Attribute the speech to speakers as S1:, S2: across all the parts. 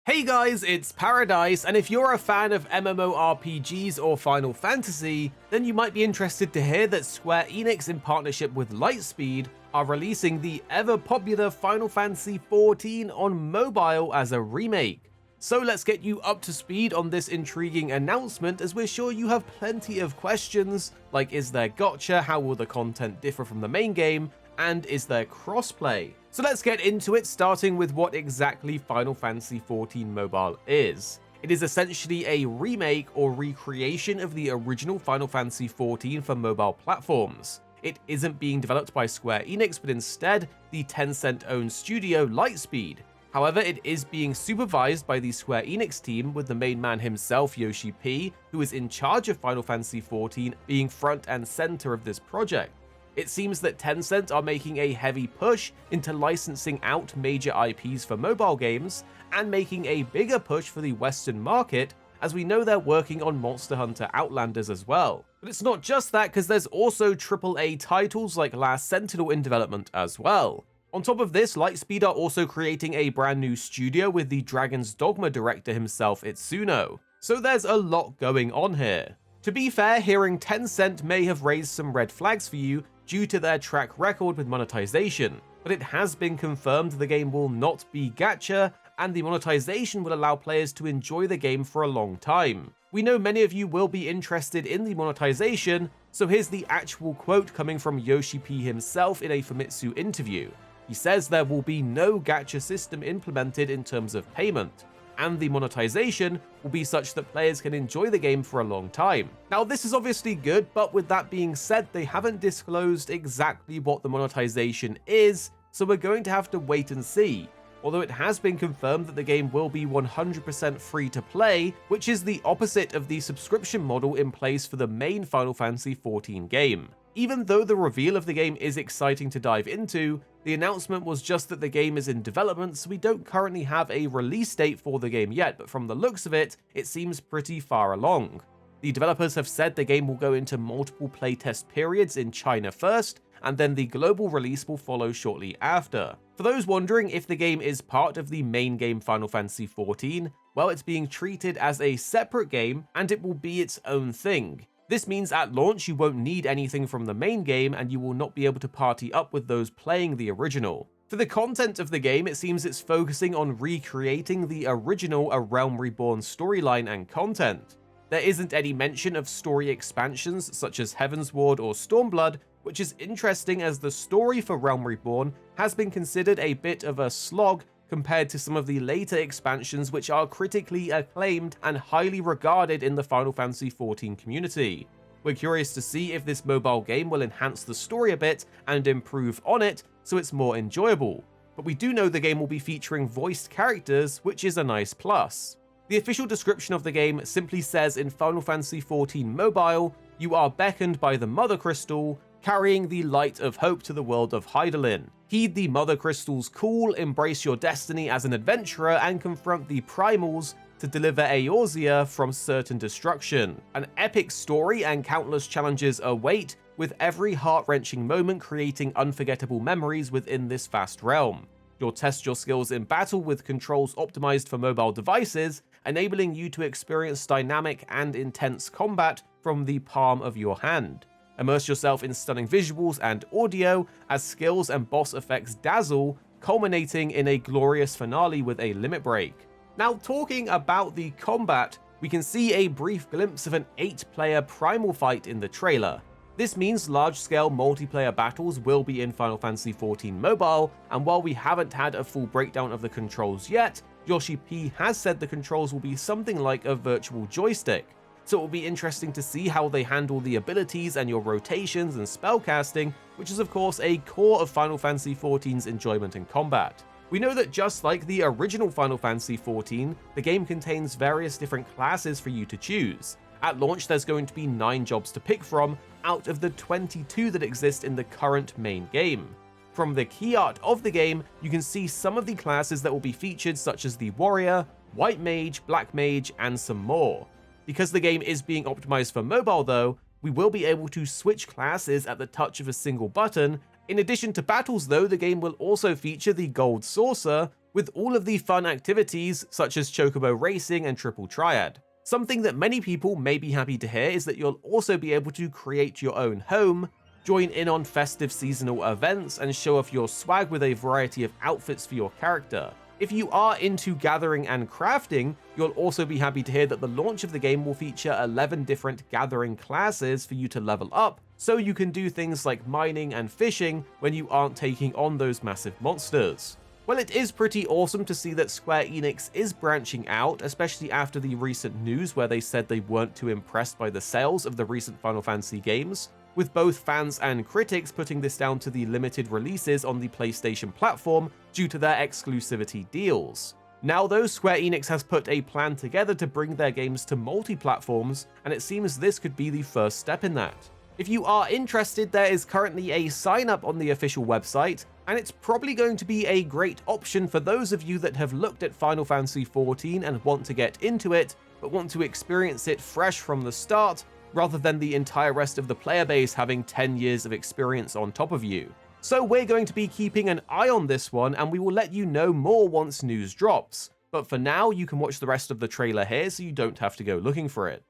S1: Hey guys, it's Paradise, and if you're a fan of MMORPGs or Final Fantasy, then you might be interested to hear that Square Enix, in partnership with Lightspeed, are releasing the ever-popular Final Fantasy XIV on mobile as a remake. So let's get you up to speed on this intriguing announcement, as we're sure you have plenty of questions, like is there gacha, how will the content differ from the main game, and is there crossplay? So let's get into it, starting with what exactly Final Fantasy XIV Mobile is. It is essentially a remake or recreation of the original Final Fantasy XIV for mobile platforms. It isn't being developed by Square Enix, but instead the Tencent-owned studio Lightspeed. However, it is being supervised by the Square Enix team, with the main man himself, Yoshi P, who is in charge of Final Fantasy XIV, being front and center of this project. It seems that Tencent are making a heavy push into licensing out major IPs for mobile games and making a bigger push for the Western market, as we know they're working on Monster Hunter Outlanders as well. But it's not just that, because there's also AAA titles like Last Sentinel in development as well. On top of this, Lightspeed are also creating a brand new studio with the Dragon's Dogma director himself, Itsuno. So there's a lot going on here. To be fair, hearing Tencent may have raised some red flags for you due to their track record with monetization, but it has been confirmed the game will not be gacha, and the monetization will allow players to enjoy the game for a long time. We know many of you will be interested in the monetization, so here's the actual quote coming from Yoshi P himself in a Famitsu interview. He says there will be no gacha system implemented in terms of payment, and the monetization will be such that players can enjoy the game for a long time. Now, this is obviously good, but with that being said, they haven't disclosed exactly what the monetization is, so we're going to have to wait and see. Although it has been confirmed that the game will be 100% free to play, which is the opposite of the subscription model in place for the main Final Fantasy XIV game. Even though the reveal of the game is exciting to dive into, the announcement was just that the game is in development, so we don't currently have a release date for the game yet, but from the looks of it, it seems pretty far along. The developers have said the game will go into multiple playtest periods in China first, and then the global release will follow shortly after. For those wondering if the game is part of the main game Final Fantasy XIV, well, it's being treated as a separate game, and it will be its own thing. This means at launch you won't need anything from the main game, and you will not be able to party up with those playing the original. For the content of the game, it seems it's focusing on recreating the original A Realm Reborn storyline and content. There isn't any mention of story expansions such as Heavensward or Stormblood, which is interesting as the story for Realm Reborn has been considered a bit of a slog compared to some of the later expansions, which are critically acclaimed and highly regarded in the Final Fantasy XIV community. We're curious to see if this mobile game will enhance the story a bit and improve on it so it's more enjoyable, but we do know the game will be featuring voiced characters, which is a nice plus. The official description of the game simply says in Final Fantasy XIV Mobile, you are beckoned by the Mother Crystal, carrying the light of hope to the world of Hydaelyn. Heed the Mother Crystal's call, embrace your destiny as an adventurer, and confront the Primals to deliver Eorzea from certain destruction. An epic story and countless challenges await, with every heart-wrenching moment creating unforgettable memories within this vast realm. You'll test your skills in battle with controls optimized for mobile devices, enabling you to experience dynamic and intense combat from the palm of your hand. Immerse yourself in stunning visuals and audio as skills and boss effects dazzle, culminating in a glorious finale with a limit break. Now, talking about the combat, we can see a brief glimpse of an 8-player primal fight in the trailer. This means large-scale multiplayer battles will be in Final Fantasy XIV Mobile, and while we haven't had a full breakdown of the controls yet, Yoshi P has said the controls will be something like a virtual joystick. So it will be interesting to see how they handle the abilities and your rotations and spellcasting, which is of course a core of Final Fantasy XIV's enjoyment and combat. We know that just like the original Final Fantasy XIV, the game contains various different classes for you to choose. At launch, there's going to be 9 jobs to pick from, out of the 22 that exist in the current main game. From the key art of the game, you can see some of the classes that will be featured, such as the Warrior, White Mage, Black Mage, and some more. Because the game is being optimized for mobile though, we will be able to switch classes at the touch of a single button. In addition to battles though, the game will also feature the Gold Saucer, with all of the fun activities such as Chocobo Racing and Triple Triad. Something that many people may be happy to hear is that you'll also be able to create your own home, join in on festive seasonal events, and show off your swag with a variety of outfits for your character. If you are into gathering and crafting, you'll also be happy to hear that the launch of the game will feature 11 different gathering classes for you to level up, so you can do things like mining and fishing when you aren't taking on those massive monsters. Well, it is pretty awesome to see that Square Enix is branching out, especially after the recent news where they said they weren't too impressed by the sales of the recent Final Fantasy games, with both fans and critics putting this down to the limited releases on the PlayStation platform due to their exclusivity deals. Now though, Square Enix has put a plan together to bring their games to multi-platforms, and it seems this could be the first step in that. If you are interested, there is currently a sign-up on the official website, and it's probably going to be a great option for those of you that have looked at Final Fantasy XIV and want to get into it, but want to experience it fresh from the start, rather than the entire rest of the player base having 10 years of experience on top of you. So we're going to be keeping an eye on this one, and we will let you know more once news drops. But for now, you can watch the rest of the trailer here so you don't have to go looking for it.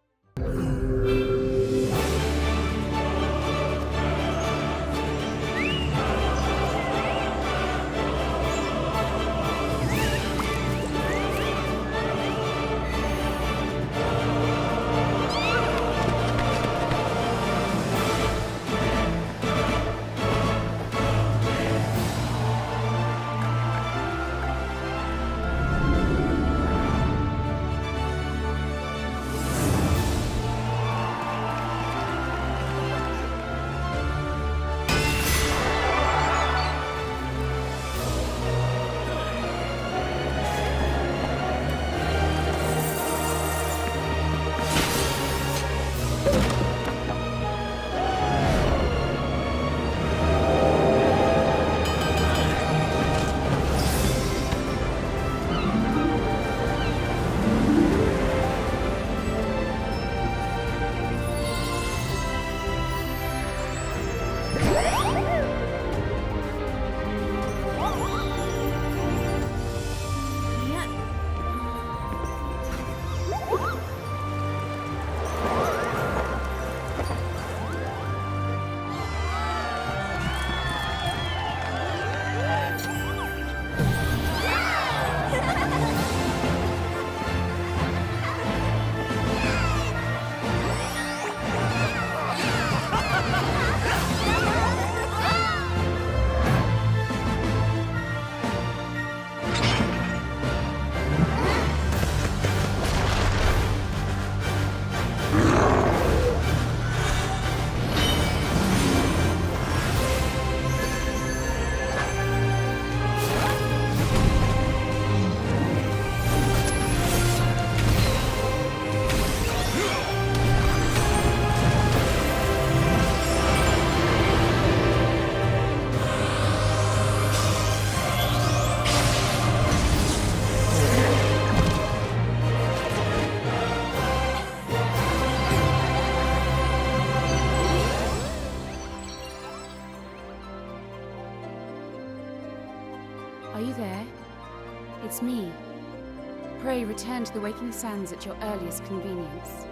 S2: Are you there? It's me. Pray return to the Waking Sands at your earliest convenience.